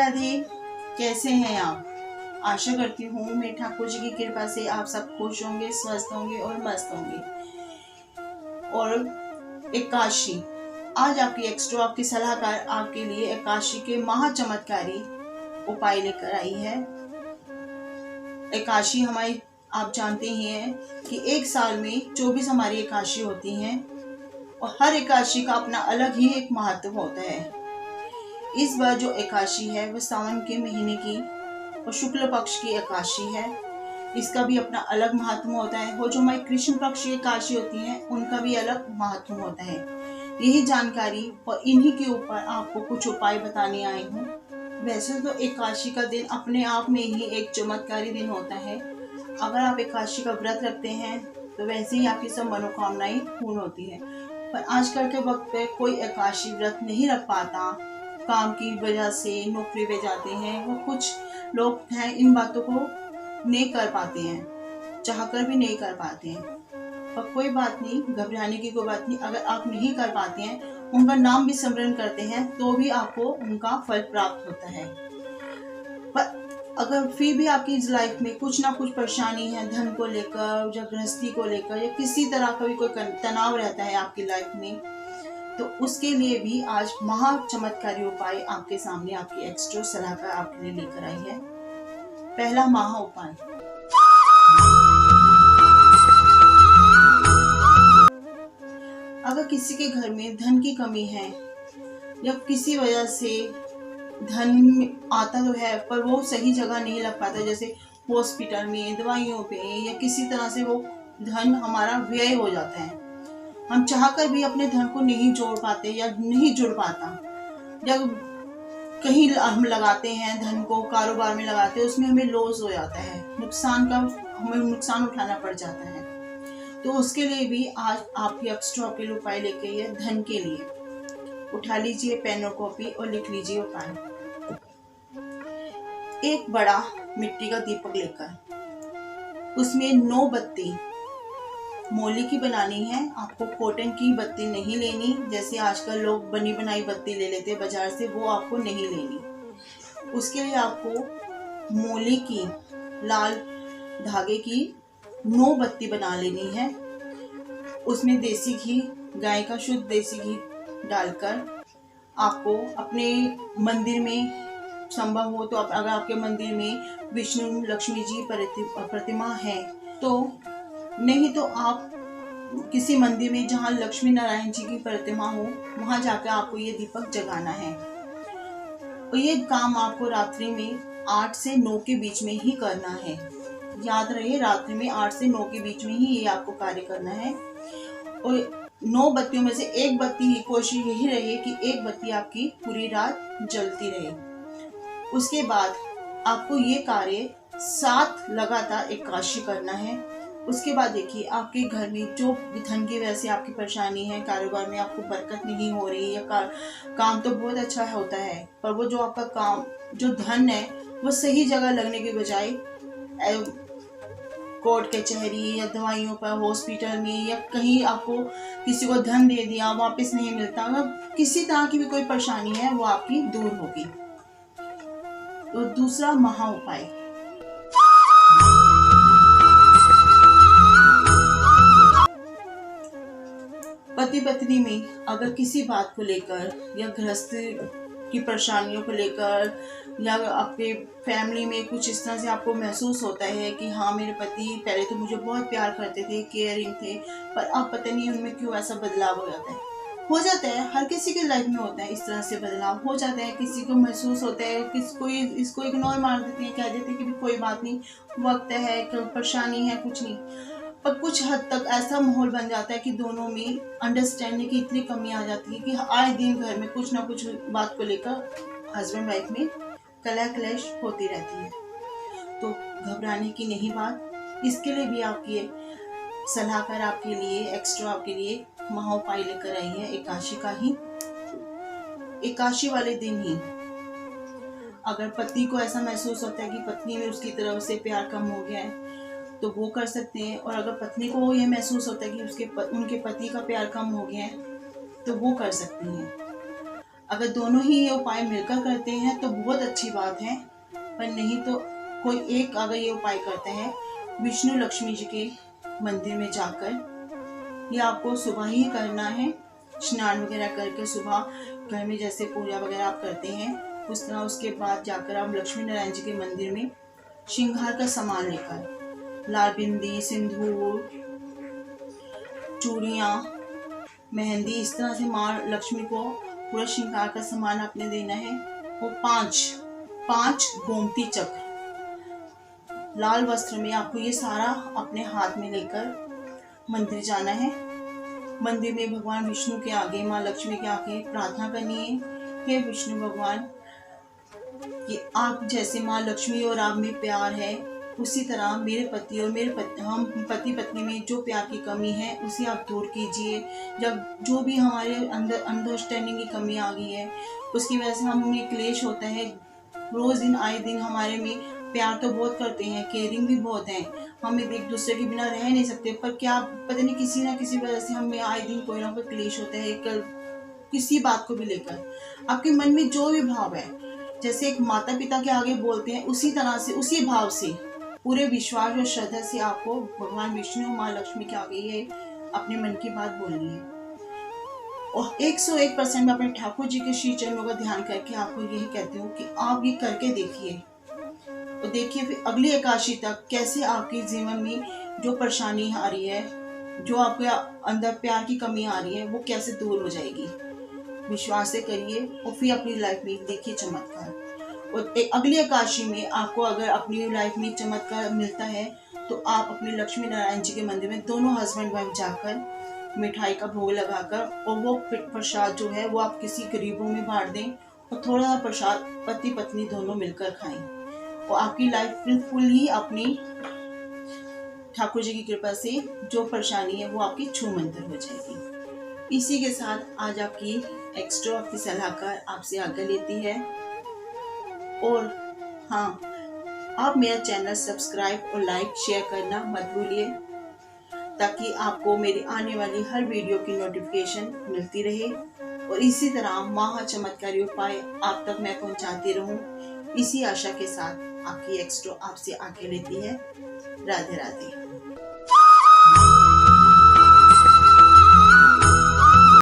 राधे। कैसे हैं आप? आशा करती हूँ मेरे ठाकुर जी की कृपा से आप सब खुश होंगे, स्वस्थ होंगे और मस्त होंगे। और एकादशी, आज आपकी एक्स्ट्रा आपकी सलाहकार आपके लिए एकादशी के महा चमत्कारी उपाय लेकर आई है। एकादशी हमारी, आप जानते ही हैं कि एक साल में 24 हमारी एकादशी होती हैं और हर एकादशी का अपना अलग ही एक महत्व होता है। इस बार जो एकादशी है वह सावन के महीने की और शुक्ल पक्ष की एकादशी है। इसका भी अपना अलग महत्व होता है और जो हमारी कृष्ण पक्ष की एकादशी होती है उनका भी अलग महत्व होता है। यही जानकारी और इन्हीं के ऊपर आपको कुछ उपाय बताने आई हूँ। वैसे तो एकादशी का दिन अपने आप में ही एक चमत्कारी दिन होता है। अगर आप एकादशी का व्रत रखते हैं तो वैसे ही आपकी सब मनोकामनाएं पूर्ण होती है। पर आजकल के वक्त पे कोई एकादशी व्रत नहीं रख पाता, काम की वजह से नौकरी पे जाते हैं और कुछ लोग हैं इन बातों को नहीं कर पाते हैं, चाहकर भी नहीं कर पाते हैं। पर कोई बात नहीं, घबराने की कोई बात नहीं। अगर आप नहीं कर पाते हैं, उनका नाम भी स्मरण करते हैं तो भी आपको उनका फल प्राप्त होता है। पर अगर फिर भी आपकी इस लाइफ में कुछ ना कुछ परेशानी है, धन को लेकर या गृहस्थी को लेकर या किसी तरह का भी कोई तनाव रहता है आपकी लाइफ में, तो उसके लिए भी आज महा चमत्कारी उपाय आपके सामने आपकी एक्स्ट्रा सलाहकार आपके लिए लेकर आई है। पहला महा उपाय, अगर किसी के घर में धन की कमी है या किसी वजह से धन आता तो है पर वो सही जगह नहीं लग पाता, जैसे हॉस्पिटल में, दवाइयों पे या किसी तरह से वो धन हमारा व्यय हो जाता है, हम चाहकर भी अपने धन को नहीं जोड़ पाते या नहीं जुड़ पाता, या कहीं हम लगाते हैं धन को, कारोबार में लगाते हैं, उसमें हमें लॉस हो जाता है, हमें नुकसान उठाना पड़ जाता है। तो उसके लिए भी आज आपकी एक्स्ट्रा के उपाय लेके ये धन के लिए उठा लीजिए पेन और कॉपी और लिख लीजिए उपाय। एक बड़ा मिट्टी का दीपक लेकर उसमें 9 बत्ती मोली की बनानी है। आपको कॉटन की बत्ती नहीं लेनी, जैसे आजकल लोग बनी बनाई बत्ती ले लेते हैं बाजार से, वो आपको नहीं लेनी। उसके लिए आपको मोली की लाल धागे की 9 बत्ती बना लेनी है। उसमें देसी घी, गाय का शुद्ध देसी घी डालकर आपको अपने मंदिर में, संभव हो तो अगर आपके मंदिर में विष्णु लक्ष्मी जी प्रतिमा है तो, नहीं तो आप किसी मंदिर में जहाँ लक्ष्मी नारायण जी की प्रतिमा हो वहां जाकर आपको ये दीपक जगाना है। और ये काम आपको रात्रि में 8 से 9 के बीच में ही करना है। याद रहे, रात्रि में 8 से 9 के बीच में ही ये आपको कार्य करना है। और 9 बत्तियों में से एक बत्ती की कोशिश यही रहे कि एक बत्ती आपकी पूरी रात जलती रहे। उसके बाद आपको ये कार्य 7 लगातार एकादशी करना है। उसके बाद देखिए आपके घर में जो धन की वजह से आपकी परेशानी है, कारोबार में आपको बरकत नहीं हो रही है, काम तो बहुत अच्छा होता है पर वो जो आपका काम, जो धन है वो सही जगह लगने के बजाय कोर्ट कचहरी या दवाइयों पर, हॉस्पिटल में, या कहीं आपको किसी को धन दे दिया वापस नहीं मिलता, अगर किसी तरह की भी कोई परेशानी है वो आपकी दूर होगी। तो दूसरा महा उपाय, पति पत्नी में अगर किसी बात को लेकर या गृहस्थ की परेशानियों को लेकर या आपके फैमिली में कुछ इस तरह से आपको महसूस होता है कि हाँ मेरे पति पहले तो मुझे बहुत प्यार करते थे, केयरिंग थे, पर अब पता नहीं उनमें क्यों ऐसा बदलाव हो जाता है। हर किसी के लाइफ में होता है, इस तरह से बदलाव हो जाता है। किसी को महसूस होता है, इसको इग्नोर मार देते हैं, कह देते हैं कि कोई बात नहीं, वक्त है, परेशानी है, कुछ नहीं। पर कुछ हद तक ऐसा माहौल बन जाता है कि दोनों में अंडरस्टैंडिंग की इतनी कमी आ जाती है कि आए दिन घर में कुछ ना कुछ बात को लेकर हस्बैंड वाइफ में कलह क्लेश होती रहती है। तो घबराने की नहीं बात। इसके लिए भी आपकी सलाहकार आपके लिए एक्स्ट्रा आपके लिए महा उपाय लेकर आई है। एकादशी का ही, एकादशी वाले दिन ही अगर पति को ऐसा महसूस होता है कि पत्नी में उसकी तरफ से प्यार कम हो गया है तो वो कर सकते हैं, और अगर पत्नी को यह महसूस होता है कि उनके पति का प्यार कम हो गया है तो वो कर सकती हैं। अगर दोनों ही ये उपाय मिलकर करते हैं तो बहुत अच्छी बात है, पर नहीं तो कोई एक अगर ये उपाय करते हैं विष्णु लक्ष्मी जी के मंदिर में जाकर, ये आपको सुबह ही करना है। स्नान वगैरह करके सुबह घर में जैसे पूजा वगैरह आप करते हैं उस तरह, उसके बाद जाकर आप लक्ष्मी नारायण जी के मंदिर में श्रृंगार का सामान लेकर, लाल बिंदी, सिंदूर, चूड़ियाँ, मेहंदी, इस तरह से माँ लक्ष्मी को पूरा श्रृंगार का सामान आपने देना है। वो पांच गोमती चक्र लाल वस्त्र में आपको ये सारा अपने हाथ में लेकर मंदिर जाना है। मंदिर में भगवान विष्णु के आगे, माँ लक्ष्मी के आगे प्रार्थना करनी है, हे विष्णु भगवान, कि आप जैसे माँ लक्ष्मी और आप में प्यार है उसी तरह मेरे पति और हम पति पत्नी में जो प्यार की कमी है उसे आप दूर कीजिए। जब जो भी हमारे अंदर अंडरस्टैंडिंग की कमी आ गई है उसकी वजह से हमें क्लेश होता है। रोज दिन आए दिन हमारे में प्यार तो बहुत करते हैं, केयरिंग भी बहुत है, हम एक दूसरे के बिना रह नहीं सकते, पर क्या पता नहीं किसी ना किसी वजह से हमें आए दिन कोई ना कोई क्लेश होता है। किसी बात को भी लेकर आपके मन में जो भी भाव है, जैसे एक माता पिता के आगे बोलते हैं उसी तरह से, उसी भाव से, पूरे विश्वास और श्रद्धा से आपको भगवान विष्णु और माँ लक्ष्मी के आगे ये अपने मन की बात बोलनी है। और 101% में अपने ठाकुर जी के श्री चरणों का ध्यान करके आपको यही कहती हूँ कि आप ये करके देखिए और देखिए फिर अगली एकादशी तक कैसे आपके जीवन में जो परेशानी आ रही है, जो आपके अंदर प्यार की कमी आ रही है, वो कैसे दूर हो जाएगी। विश्वास से करिए और फिर अपनी लाइफ में देखिए चमत्कार। और अगली एकादशी में आपको अगर अपनी लाइफ में चमत्कार मिलता है तो आप अपने लक्ष्मी नारायण जी के मंदिर में दोनों हस्बैंड वाइफ जाकर मिठाई का भोग लगाकर और वो प्रसाद जो है वो आप किसी गरीबों में बांट दें और थोड़ा सा प्रसाद पति पत्नी दोनों मिलकर खाएं और आपकी लाइफ बिल्कुल ही अपनी ठाकुर जी की कृपा से जो परेशानी है वो आपकी छूमंतर हो जाएगी। इसी के साथ आज आपकी एक्स्ट्रा आपकी सलाहकार आपसे आज्ञा लेती है। और हाँ, आप मेरा चैनल सब्सक्राइब और लाइक शेयर करना मत भूलिए ताकि आपको मेरी आने वाली हर वीडियो की नोटिफिकेशन मिलती रहे और इसी तरह महा चमत्कारी उपाय आप तक मैं पहुंचाती रहूं। इसी आशा के साथ आपकी एक्स्ट्रा आपसे आज्ञा लेती है। राधे राधे।